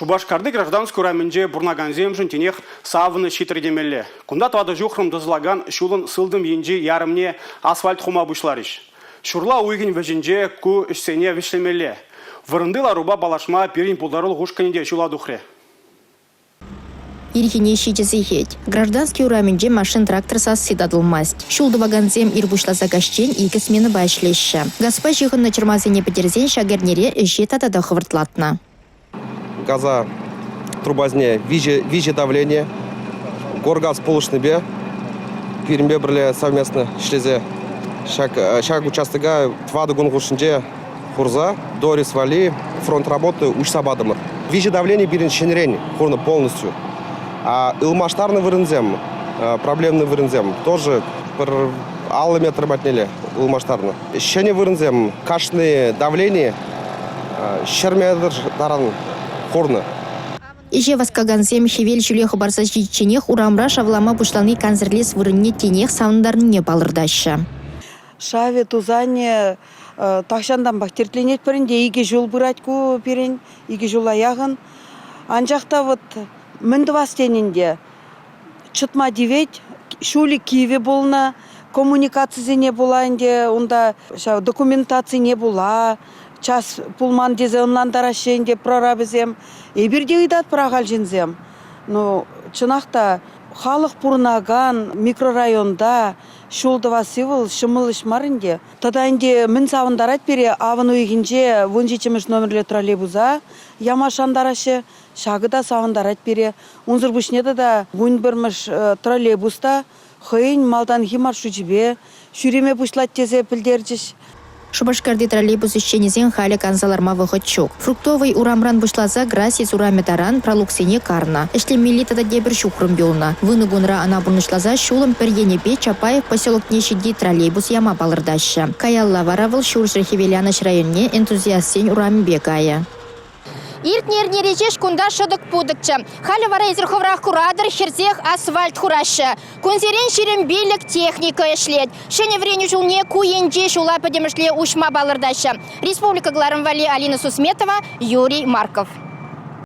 Шубашкарды гражданскую раменже бурнаганзем жынтенех савыны шитірдемелі. Кунда твады жухрым дызлаган шулын сылдым енже ярымне асфальт хума бұшларыш. Шурла уйгін вәжінже ку ішсене вішлемелі. Вырындыла руба балашма перин пулдарыл ғушканеде шула духре. Ирхине шичезехет. Гражданский ураменже машин трактор сидадылмасть. Шулды ваганзем ирбушла загащен икі смены башлеща. Гаспа жиғын начырмазыне петерзен шагернере жетатада хывыртлатна. Газа трубазне виже давление, горгаз полушныбе, пирмбе бірле совместно шлезе. Шаг участыга твады гунгушынже хурза, дорис вали, фронт работы учсабадымыр. Виже давление бирин шенерень хурны полностью. А илмаштарный вырынзем, проблемный вырынзем, тоже аллы метры батнели илмаштарны. Шене вырынзем, кашные давление, шермедр таран хорны. Иже васкаганзем хевел жүлех барса житченех урамра шавлама бушланы канзерлес вырынне тенех сауындарыне балырдаща. Шаве тузане тахшандан бактертленет перенде иге жол бұратку перен, иге жол аяғын. Анжақта вот міндівастенінде чытма девет, шули киеве болна, коммуникация не була инде, онда документация не була. Час пулман дезе онландарашенде прорабызем. Ебірде үйдат прағал жензем. Но чынақта халық пұрнаган микрорайонда шулдыва сивыл шымылыш марынде. Тада инде мін савындарат бере авын ойгінже 17 номерлі троллейбуза ямашандарашы шағыда савындарат бере. Унзыр бұшнеді да 11 троллейбуста хыйын малдан химар шучебе, шүреме бұшлат тезе пілдердіш. Шубашкарды троллейбус ищенезен халі канзаларма вғытчук. Фруктовый урамран бұшлаза грасис ураметаран пролуксене карна. Эшлемели тада дебір шухрым белна. Выны гунра ана бұрнышлаза шулым перенепе Чапаев поселок нешеди троллейбус яма балырдаща. Каялла варавыл шуршыр хевеляныш районне энтузиастен урам бегая. Иртнерне речеш кунда шыдык пудыкчы. Халі вара изірховрақ курадыр херзех асфальт хурашы. Кунзерен шерем белік техника эшлет. Шене вреню жылне куенже шула подемышле ушма балырдашы. Республика Гларымвали, Алина Сусметова, Юрий Марков.